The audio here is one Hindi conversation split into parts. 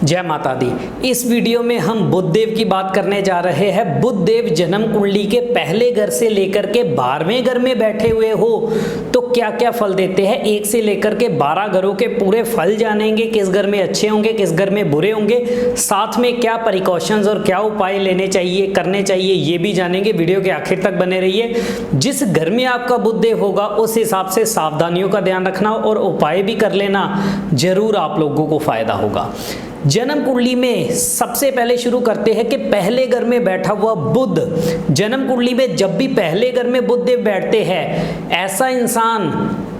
जय माता दी। इस वीडियो में हम बुध देव की बात करने जा रहे हैं। बुध देव जन्म कुंडली के पहले घर से लेकर के 12वें घर में बैठे हुए हो तो क्या क्या फल देते हैं, 1 से लेकर के 12 घरों के पूरे फल जानेंगे। किस घर में अच्छे होंगे, किस घर में बुरे होंगे, साथ में क्या प्रिकॉशंस और क्या उपाय लेने चाहिए, करने चाहिए, ये भी जानेंगे। वीडियो के आखिर तक बने रहिए। जिस घर में आपका बुध देव होगा उस हिसाब से सावधानियों का ध्यान रखना और उपाय भी कर लेना, जरूर आप लोगों को फायदा होगा। जन्म कुंडली में सबसे पहले शुरू करते हैं कि पहले घर में बैठा हुआ बुध, जन्म कुंडली में जब भी पहले घर में बुध देव बैठते हैं, ऐसा इंसान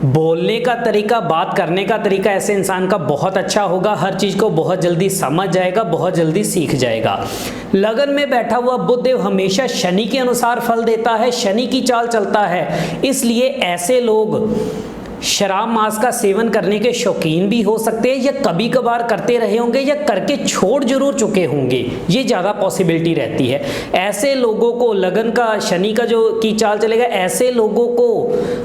बोलने का तरीका, बात करने का तरीका ऐसे इंसान का बहुत अच्छा होगा। हर चीज को बहुत जल्दी समझ जाएगा, बहुत जल्दी सीख जाएगा। लगन में बैठा हुआ बुध देव हमेशा शनि के अनुसार फल देता है, शनि की चाल चलता है। इसलिए ऐसे लोग शराब मांस का सेवन करने के शौकीन भी हो सकते हैं, या कभी कभार करते रहे होंगे, या करके छोड़ जरूर चुके होंगे, ये ज़्यादा पॉसिबिलिटी रहती है। ऐसे लोगों को लगन का, शनि का जो की चाल चलेगा, ऐसे लोगों को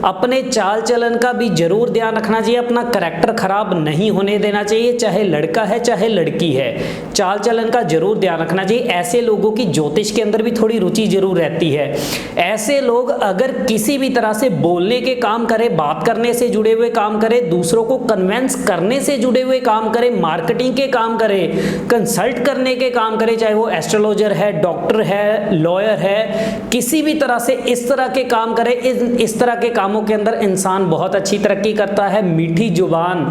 अपने चाल चलन का भी जरूर ध्यान रखना चाहिए। अपना करैक्टर खराब नहीं होने देना चाहिए, चाहे लड़का है चाहे लड़की है, चाल चलन का जरूर ध्यान रखना चाहिए। ऐसे लोगों की ज्योतिष के अंदर भी थोड़ी रुचि जरूर रहती है। ऐसे लोग अगर किसी भी तरह से बोलने के काम करें, बात करने से जुड़े हुए काम करें, दूसरों को कन्विंस करने से जुड़े हुए काम करें, मार्केटिंग के काम करें, कंसल्ट करने के काम करें, चाहे वो एस्ट्रोलॉजर है, डॉक्टर है, लॉयर है, किसी भी तरह से इस तरह के काम करें, इस तरह के कामों के अंदर इंसान बहुत अच्छी तरक्की करता है। मीठी जुबान,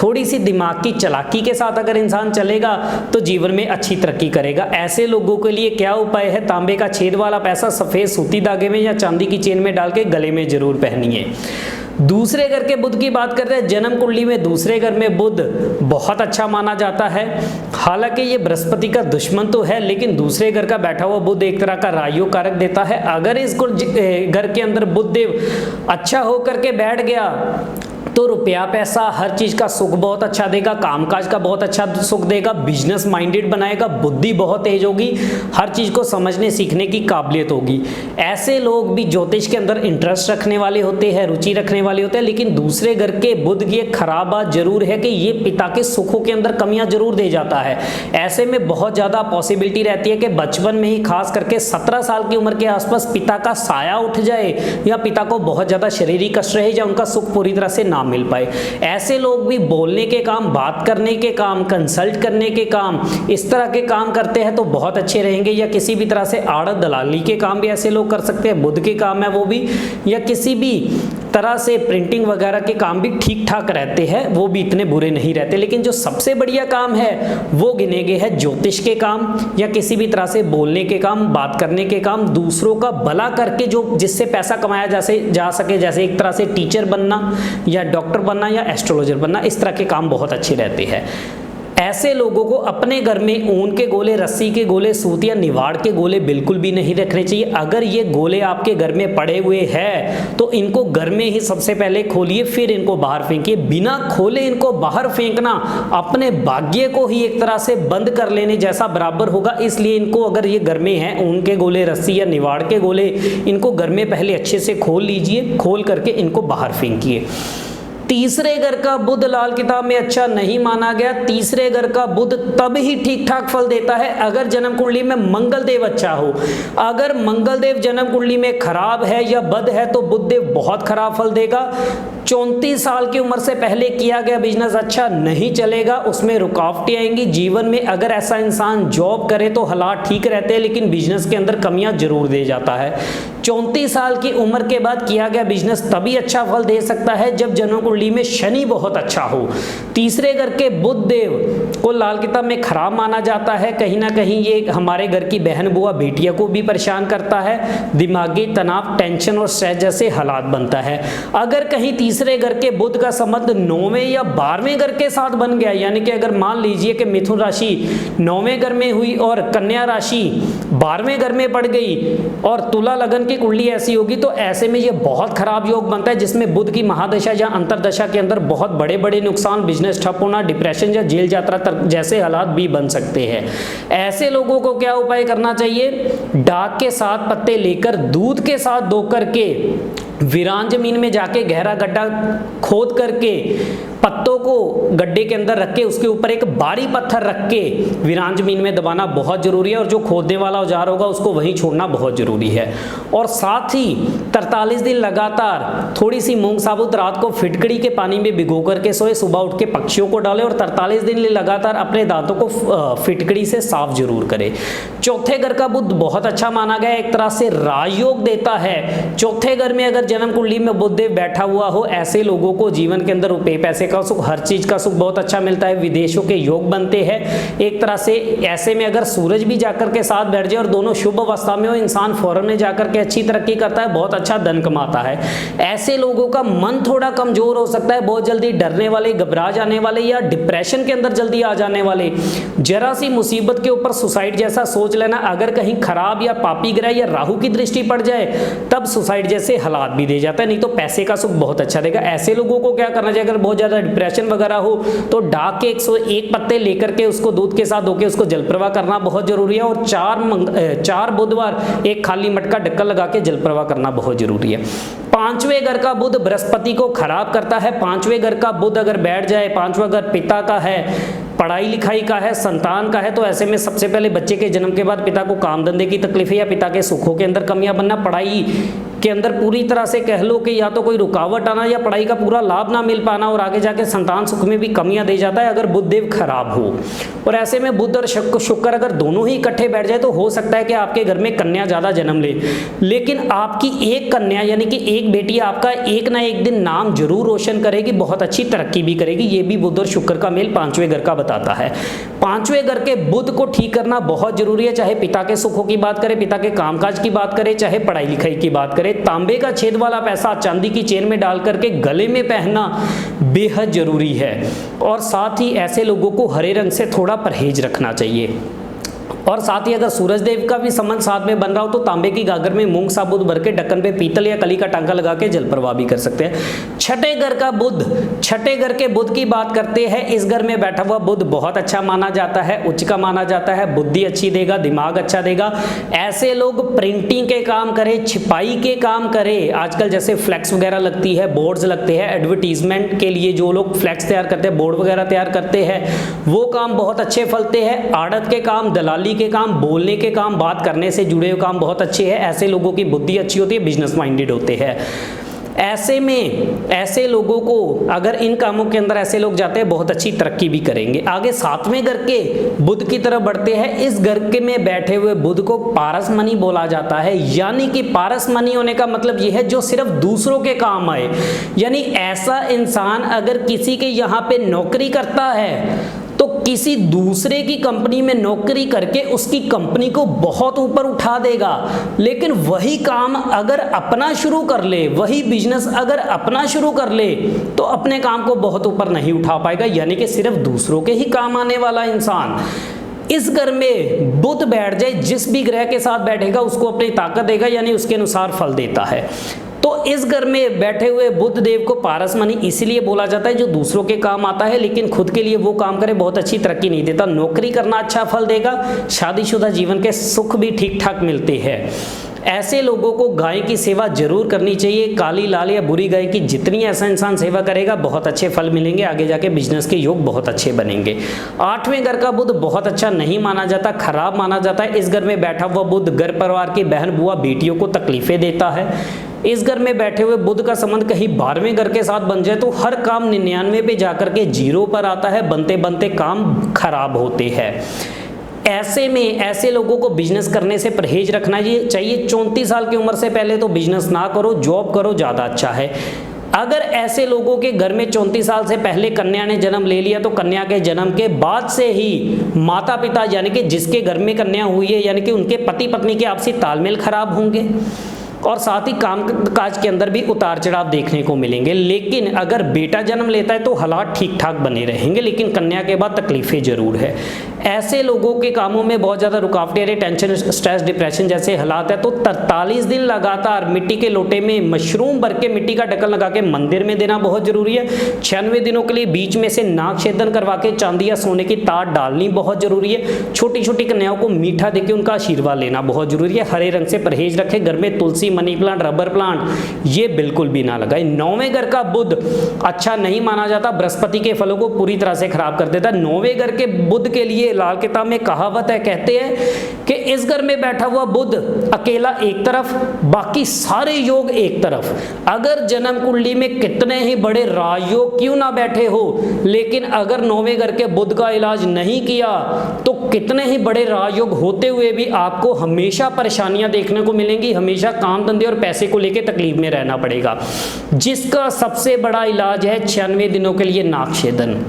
थोड़ी सी दिमाग की चालाकी के साथ अगर इंसान चलेगा तो जीवन में अच्छी तरक्की करेगा। ऐसे लोगों के लिए क्या उपाय है? तांबे का छेद वाला पैसा सफेद सूती धागे में या चांदी की चेन में डाल के गले में जरूर पहनिए। दूसरे घर के बुध की बात करते हैं। जन्म कुंडली में दूसरे घर में बुध बहुत अच्छा माना जाता है। हालांकि ये बृहस्पति का दुश्मन तो है, लेकिन दूसरे घर का बैठा हुआ बुध एक तरह का राजयोग कारक देता है। अगर इस घर के अंदर बुध देव अच्छा होकर के बैठ गया तो रुपया पैसा हर चीज का सुख बहुत अच्छा देगा, कामकाज का बहुत अच्छा सुख देगा, बिजनेस माइंडेड बनाएगा, बुद्धि बहुत तेज होगी, हर चीज को समझने सीखने की काबिलियत होगी। ऐसे लोग भी ज्योतिष के अंदर इंटरेस्ट रखने वाले होते हैं, रुचि रखने वाले होते हैं। लेकिन दूसरे घर के बुध की एक खराब बात जरूर है कि ये पिता के सुखों के अंदर कमियां जरूर दे जाता है। ऐसे में बहुत ज्यादा पॉसिबिलिटी रहती है कि बचपन में ही, खास करके 17 साल की उम्र के आसपास, पिता का साया उठ जाए या पिता को बहुत ज्यादा शारीरिक कष्ट रहे या उनका सुख पूरी तरह से ना मिल पाए। ऐसे लोग भी बोलने के काम, बात करने के काम, कंसल्ट करने के काम, इस तरह के काम करते हैं तो बहुत अच्छे रहेंगे। या किसी भी तरह से आड़त दलाली के काम भी ऐसे लोग कर सकते हैं, बुध के काम है वो भी, या किसी भी तरह से प्रिंटिंग वगैरह के काम भी ठीक ठाक रहते हैं, वो भी इतने बुरे नहीं रहते। लेकिन जो सबसे बढ़िया काम है वो गिने गए हैं ज्योतिष के काम, या किसी भी तरह से बोलने के काम, बात करने के काम, दूसरों का भला करके जो जिससे पैसा कमाया जा सके, जैसे एक तरह से टीचर बनना या डॉक्टर बनना या एस्ट्रोलॉजर बनना, इस तरह के काम बहुत अच्छे रहते हैं। ऐसे लोगों को अपने घर में ऊन के गोले, रस्सी के गोले, सूत या निवाड़ के गोले बिल्कुल भी नहीं रखने चाहिए। अगर ये गोले आपके घर में पड़े हुए हैं तो इनको घर में ही सबसे पहले खोलिए, फिर इनको बाहर फेंकिए। बिना खोले इनको बाहर फेंकना अपने भाग्य को ही एक तरह से बंद कर लेने जैसा बराबर होगा। इसलिए इनको, अगर ये घर में है ऊन के गोले, रस्सी या निवाड़ के गोले, इनको घर में पहले अच्छे से खोल लीजिए, खोल करके इनको बाहर फेंकिए। तीसरे घर का बुध लाल किताब में अच्छा नहीं माना गया। तीसरे घर का बुध तब ही ठीक ठाक फल देता है अगर जन्म कुंडली में मंगल देव अच्छा हो। अगर मंगल देव जन्म कुंडली में खराब है या बद है तो बुध देव बहुत खराब फल देगा। 34 साल की उम्र से पहले किया गया बिजनेस अच्छा नहीं चलेगा, उसमें रुकावटें आएंगी जीवन में। अगर ऐसा इंसान जॉब करे तो हालात ठीक रहते हैं, लेकिन बिजनेस के अंदर कमियां जरूर दे जाता है। 34 साल की उम्र के बाद किया गया बिजनेस तभी अच्छा फल दे सकता है जब जन्म कुंडली में शनि बहुत अच्छा हो। तीसरे घर के बुध देव को लाल किताब में खराब माना जाता है। कहीं ना कहीं ये हमारे घर की बहन बुआ बेटियों को भी परेशान करता है, दिमागी तनाव, टेंशन और स्ट्रेस जैसे हालात बनता है। अगर कहीं तीसरे घर के बुध का संबंध 9वें या 12वें घर के साथ बन गया, यानी कि अगर मान लीजिए कि मिथुन राशि 9वें घर में हुई और कन्या राशि 12वें घर में पड़ गई और तुला लगन की कुंडली ऐसी होगी, तो ऐसे में ये बहुत खराब योग बनता है, जिसमें बुध की महादशा या अंतरदशा के अंदर बहुत बड़े बड़े नुकसान, बिजनेस ठप होना, डिप्रेशन या जेल यात्रा तक जैसे हालात भी बन सकते हैं। ऐसे लोगों को क्या उपाय करना चाहिए? डाक के 7 पत्ते लेकर दूध के साथ धो करके वीरान जमीन में जाके गहरा गड्ढा खोद करके पत्तों को गड्ढे के अंदर रख के उसके ऊपर एक भारी पत्थर रख के वीरान जमीन में दबाना बहुत जरूरी है, और जो खोदने वाला औजार होगा उसको वहीं छोड़ना बहुत जरूरी है। और साथ ही 43 दिन लगातार थोड़ी सी मूंग साबुत रात को फिटकड़ी के पानी में भिगो करके सोए, सुबह उठ के पक्षियों को डालें, और 43 दिन लगातार अपने दांतों को फिटकड़ी से साफ जरूर करें। चौथे घर का बुध बहुत अच्छा माना गया, एक तरह से राजयोग देता है। चौथे घर में अगर जन्म कुंडली में बुध देव बैठा हुआ हो, ऐसे लोगों को जीवन के अंदर रुपए पैसे का सुख, हर चीज का सुख बहुत अच्छा मिलता है, विदेशों के योग बनते हैं एक तरह से। ऐसे में अगर सूरज भी जाकर के साथ बैठ जाए और दोनों शुभ अवस्था में हो, इंसान फौरन में जाकर के अच्छी तरक्की करता है, बहुत अच्छा धन कमाता है। ऐसे लोगों का मन थोड़ा कमजोर हो सकता है, बहुत जल्दी डरने वाले, घबरा जाने वाले, या डिप्रेशन के अंदर जल्दी आ जाने वाले। जरा सी मुसीबत के ऊपर सुसाइड जैसा सोच लेना, अगर कहीं खराब या पापी ग्रह या राहु की दृष्टि पड़ जाए तब सुसाइड जैसे हालात भी दे जाता है, नहीं तो पैसे का सुख बहुत अच्छा देगा। ऐसे लोगों को क्या करना चाहिए, अगर बहुत ज्यादा डिप्रेशन वगैरह हो तो डाक के 101 पत्ते लेकर के उसको दूध के साथ धोके उसको जल प्रवाह करना बहुत जरूरी है, और 4 बुधवार एक खाली मटका ढक्कन लगा के जल प्रवाह करना बहुत जरूरी है। पांचवें घर का बुध बृहस्पति को खराब करता है। पांचवें घर का बुध अगर बैठ जाए, पांचवा घर पिता का है, पढ़ाई लिखाई का है, संतान का है, तो ऐसे में सबसे पहले बच्चे के जन्म के बाद पिता को काम धंधे की तकलीफें या पिता के सुखों के अंदर कमियां बनना, पढ़ाई के अंदर पूरी तरह से कह लो कि या तो कोई रुकावट आना या पढ़ाई का पूरा लाभ ना मिल पाना, और आगे जाके संतान सुख में भी कमियां दे जाता है अगर बुध देव खराब हो। और ऐसे में बुध और शुक्र अगर दोनों ही इकट्ठे बैठ जाए तो हो सकता है कि आपके घर में कन्या ज्यादा जन्म ले, लेकिन आपकी एक कन्या यानी कि एक बेटी आपका एक ना एक दिन नाम जरूर रोशन करेगी, बहुत अच्छी तरक्की भी करेगी। ये भी बुध और शुक्र का मेल पांचवें घर का बताता है। पांचवें घर के बुध को ठीक करना बहुत जरूरी है, चाहे पिता के सुखों की बात करें, पिता के कामकाज की बात करें, चाहे पढ़ाई लिखाई की बात करें। तांबे का छेद वाला पैसा चांदी की चेन में डाल करके गले में पहनना बेहद जरूरी है, और साथ ही ऐसे लोगों को हरे रंग से थोड़ा परहेज रखना चाहिए। और साथ ही अगर सूरज देव का भी संबंध साथ में बन रहा हो तो तांबे की गागर में मूंग साबुत भर के ढक्कन पे पीतल या कली का टांका लगा के जल प्रवाह भी कर सकते हैं। छठे घर का बुध, छठे घर के बुध की बात करते हैं। इस घर में बैठा हुआ बुध बहुत अच्छा माना जाता है, उच्च का माना जाता है, बुद्धि अच्छी देगा, दिमाग अच्छा देगा। ऐसे लोग प्रिंटिंग के काम करें, छिपाई के काम करें, आजकल जैसे फ्लैक्स वगैरह लगती है, बोर्ड्स लगते हैं, एडवर्टीजमेंट के लिए जो लोग फ्लैक्स तैयार करते हैं, बोर्ड वगैरह तैयार करते हैं, वो काम बहुत अच्छे फलते हैं। आड़त के काम, दलाली के काम, बोलने के काम, बात करने से जुड़े हुए काम बहुत अच्छे हैं। ऐसे लोगों की बुद्धि अच्छी होती है, बिजनेस माइंडेड होते हैं। ऐसे में ऐसे लोगों को अगर इन कामों के अंदर ऐसे लोग जाते हैं बहुत अच्छी तरक्की भी करेंगे। आगे सातवें घर के बुध की तरफ बढ़ते हैं। इस घर के में बैठे हुए बुध को पारसमणि बोला जाता है, यानी कि पारसमणि होने का मतलब यह है जो सिर्फ दूसरों के काम आए। यानी ऐसा इंसान अगर किसी के यहाँ पे नौकरी करता है तो किसी दूसरे की कंपनी में नौकरी करके उसकी कंपनी को बहुत ऊपर उठा देगा, लेकिन वही काम अगर अपना शुरू कर ले, वही बिजनेस अगर अपना शुरू कर ले तो अपने काम को बहुत ऊपर नहीं उठा पाएगा। यानी कि सिर्फ दूसरों के ही काम आने वाला इंसान इस घर में बुध बैठ जाए, जिस भी ग्रह के साथ बैठेगा उसको अपनी ताकत देगा, यानी उसके अनुसार फल देता है। तो इस घर में बैठे हुए बुध देव को पारसमणि इसलिए बोला जाता है जो दूसरों के काम आता है लेकिन खुद के लिए वो काम करे बहुत अच्छी तरक्की नहीं देता। नौकरी करना अच्छा फल देगा, शादीशुदा जीवन के सुख भी ठीक ठाक मिलते हैं। ऐसे लोगों को गाय की सेवा जरूर करनी चाहिए। काली, लाल या बुरी गाय की जितनी ऐसा इंसान सेवा करेगा बहुत अच्छे फल मिलेंगे, आगे जाके बिजनेस के योग बहुत अच्छे बनेंगे। आठवें घर का बुध बहुत अच्छा नहीं माना जाता, खराब माना जाता है। इस घर में बैठा हुआ बुध घर परिवार की बहन, बुआ, बेटियों को तकलीफें देता है। इस घर में बैठे हुए बुध का संबंध कहीं 12वें घर के साथ बन जाए तो हर काम 99 पे जाकर के 0 पर आता है, बनते बनते काम खराब होते हैं। ऐसे में ऐसे लोगों को बिजनेस करने से परहेज रखना चाहिए। 34 साल की उम्र से पहले तो बिजनेस ना करो, जॉब करो, ज़्यादा अच्छा है। अगर ऐसे लोगों के घर में 34 साल से पहले कन्या ने जन्म ले लिया तो कन्या के जन्म के बाद से ही माता पिता यानी कि जिसके घर में कन्या हुई है यानी कि उनके पति पत्नी के आपसी तालमेल खराब होंगे, और साथ ही काम काज के अंदर भी उतार चढ़ाव देखने को मिलेंगे। लेकिन अगर बेटा जन्म लेता है तो हालात ठीक ठाक बने रहेंगे, लेकिन कन्या के बाद तकलीफें जरूर है। ऐसे लोगों के कामों में बहुत ज़्यादा रुकावटें आ रही, टेंशन, स्ट्रेस, डिप्रेशन जैसे हालात है, तो 43 दिन लगातार मिट्टी के लोटे में मशरूम भर के मिट्टी का ढक्कन लगा के मंदिर में देना बहुत जरूरी है। 96 दिनों के लिए बीच में से नाग छेदन करवा के चांदी या सोने की तार डालनी बहुत जरूरी है। छोटी छोटी कन्याओं को मीठा देके उनका आशीर्वाद लेना बहुत जरूरी है। हरे रंग से परहेज रखें। घर में तुलसी, मनी प्लांट, रबर प्लांट ये बिल्कुल भी ना लगाए। 9वें घर का बुध अच्छा नहीं माना जाता, बृहस्पति के फलों को पूरी तरह से खराब कर देता है। 9वें घर के बुध के लिए लाल किताब में कहावत है, कहते हैं कि इस घर में बैठा हुआ बुध अकेला एक तरफ, बाकी सारे योग एक तरफ। अगर जन्म कुंडली में कितने ही बड़े राजयोग क्यों ना बैठे हो, लेकिन अगर 9वें घर के बुध का इलाज नहीं किया तो कितने ही बड़े राजयोग होते हुए भी आपको हमेशा परेशानियां देखने को मिलेंगी, हमेशा काम धंधे और पैसे को लेकर तकलीफ में रहना पड़ेगा, जिसका सबसे बड़ा इलाज है 96 दिनों के लिए नागछेदन।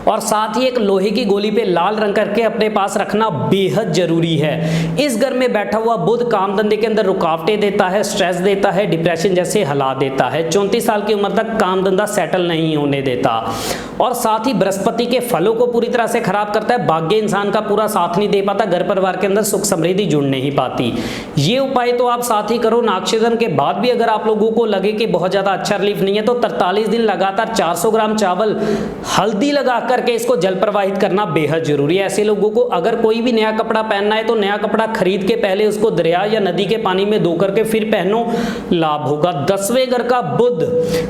और साथ ही एक लोहे की गोली पे लाल रंग करके अपने पास रखना बेहद जरूरी है। इस घर में बैठा हुआ बुध काम धंधे के अंदर रुकावटें देता है, स्ट्रेस देता है, डिप्रेशन जैसे हालात देता है। 34 साल की उम्र तक काम धंधा सेटल नहीं होने देता। और साथ ही बृहस्पति के फलों को पूरी तरह से खराब करता है। भाग्य इंसान का पूरा साथ नहीं दे पाता, घर परिवार के अंदर सुख समृद्धि जुड़ नहीं पाती। ये उपाय तो आप साथ ही करो। नागछेदन के बाद भी अगर आप लोगों को लगे कि बहुत ज्यादा अच्छा रिलीफ नहीं है तो 43 दिन लगातार 400 ग्राम चावल हल्दी लगा करके इसको जल प्रवाहित करना बेहद जरूरी है। ऐसे लोगों को अगर कोई भी नया कपड़ा पहनना है तो नया कपड़ा खरीद के पहले उसको दरिया या नदी के पानी में धो करके फिर पहनो, लाभ होगा। 10वें घर का बुध,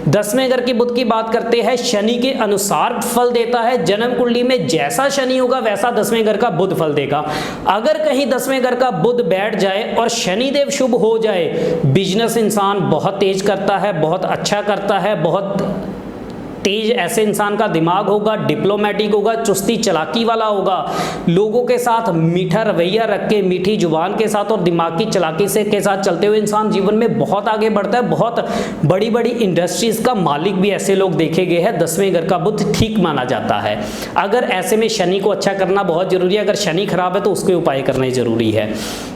10वें घर की बुध की बात करते हैं, शनि के अनुसार फल देता है। जन्म कुंडली में जैसा शनि होगा वैसा 10वें घर का बुध फल देगा। अगर कहीं 10वें घर का बुध बैठ जाए और शनिदेव शुभ हो जाए, बिजनेस इंसान बहुत तेज करता है, बहुत अच्छा करता है, बहुत तेज ऐसे इंसान का दिमाग होगा, डिप्लोमेटिक होगा, चुस्ती चलाकी वाला होगा, लोगों के साथ मीठा रवैया रख के, मीठी जुबान के साथ और दिमाग की चलाकी से के साथ चलते हुए इंसान जीवन में बहुत आगे बढ़ता है। बहुत बड़ी बड़ी इंडस्ट्रीज का मालिक भी ऐसे लोग देखे गए हैं। 10वें घर का बुध ठीक माना जाता है। अगर ऐसे में शनि को अच्छा करना बहुत जरूरी है। अगर शनि खराब है तो उसके उपाय करने जरूरी है।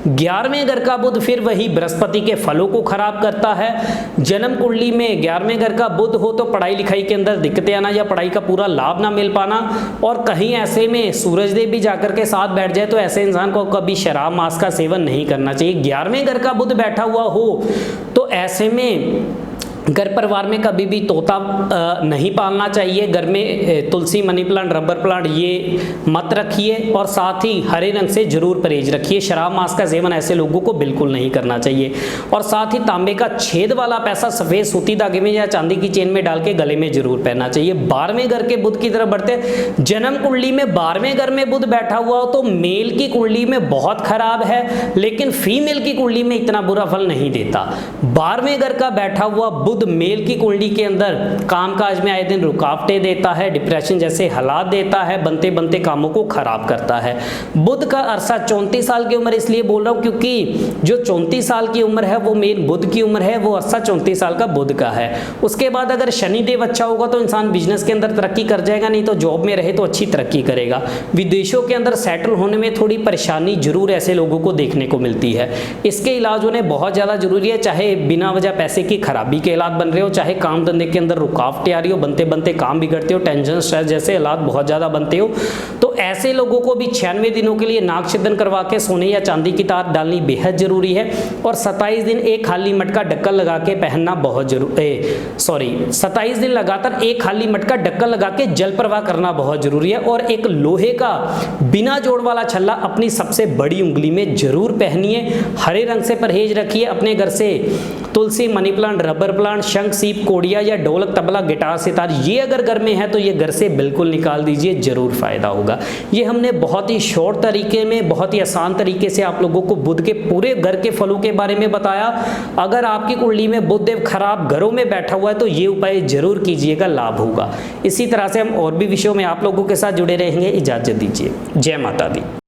11वें घर का बुध फिर वही बृहस्पति के फलों को खराब करता है। जन्म कुंडली में 11वें घर का बुध हो तो पढ़ाई लिखाई के अंदर दिक्कतें आना या पढ़ाई का पूरा लाभ ना मिल पाना। और कहीं ऐसे में सूरज देव भी जाकर के साथ बैठ जाए तो ऐसे इंसान को कभी शराब मांस का सेवन नहीं करना चाहिए। 11वें घर का बुध बैठा हुआ हो तो ऐसे में घर परिवार में कभी भी तोता नहीं पालना चाहिए। घर में तुलसी, मनी प्लांट, रबर प्लांट ये मत रखिए। और साथ ही हरे रंग से जरूर परहेज रखिए। शराब मांस का सेवन ऐसे लोगों को बिल्कुल नहीं करना चाहिए। और साथ ही तांबे का छेद वाला पैसा सफेद सूती धागे में या चांदी की चेन में डाल के गले में जरूर पहनना चाहिए। 12वें घर के बुध की तरफ बढ़ते हैं। जन्म कुंडली में 12वें घर में बुध बैठा हुआ हो तो मेल की कुंडली में बहुत खराब है, लेकिन फीमेल की कुंडली में इतना बुरा फल नहीं देता। 12वें घर का बैठा हुआ बुध मेल की कुंडली के अंदर कामकाज में आए दिन रुकावटें देता है, डिप्रेशन जैसे हालात देता है, बनते बनते कामों को खराब करता है। बुध का अरसा 34 साल की उम्र इसलिए बोल रहा हूं क्योंकि जो 34 साल की उम्र है वो मेन बुध की उम्र है, वो अरसा 34 साल का बुध का है। उसके बाद अगर शनिदेव अच्छा होगा तो इंसान बिजनेस के अंदर तरक्की कर जाएगा, नहीं तो जॉब में रहे तो अच्छी तरक्की करेगा। विदेशों के अंदर सेटल होने में थोड़ी परेशानी जरूर ऐसे लोगों को देखने को मिलती है। इसके इलाज होने बहुत ज़्यादा जरूरी है, चाहे बिना वजह पैसे की खराबी के हालात बन रहे हो, चाहे काम धंधे के अंदर रुकावटें आ रही हो, बनते बनते काम बिगड़ते हो, टेंशन स्ट्रेस जैसे हालात बहुत ज़्यादा बनते हो, तो ऐसे लोगों को भी 96 दिनों के लिए नागछेदन करवा के सोने या चांदी की तार डालनी बेहद जरूरी है। और 27 दिन एक खाली मटका ढक्कन लगा के पहनना बहुत जरूरी, 27 दिन लगातार एक खाली मटका ढक्कन लगा के जल प्रवाह करना बहुत जरूरी है। और एक लोहे का बिना जोड़ वाला छल्ला अपनी सबसे बड़ी उंगली में जरूर पहनिए। हरे रंग से परहेज रखिए। अपने घर से तुलसी, मनी प्लांट, रबर प्लांट, शंख, सीप, कोड़िया या ढोलक, तबला, गिटार, सितार ये अगर घर में है तो ये घर से बिल्कुल निकाल दीजिए, जरूर फायदा होगा। ये हमने बहुत ही शॉर्ट तरीके में, बहुत ही आसान तरीके से आप लोगों को बुध के पूरे घर के फलों के बारे में बताया। अगर आपकी कुंडली में बुध देव खराब घरों में बैठा हुआ है तो ये उपाय जरूर कीजिएगा, लाभ होगा। इसी तरह से हम और भी विषयों में आप लोगों के साथ जुड़े रहेंगे। इजाजत दीजिए। जय माता दी।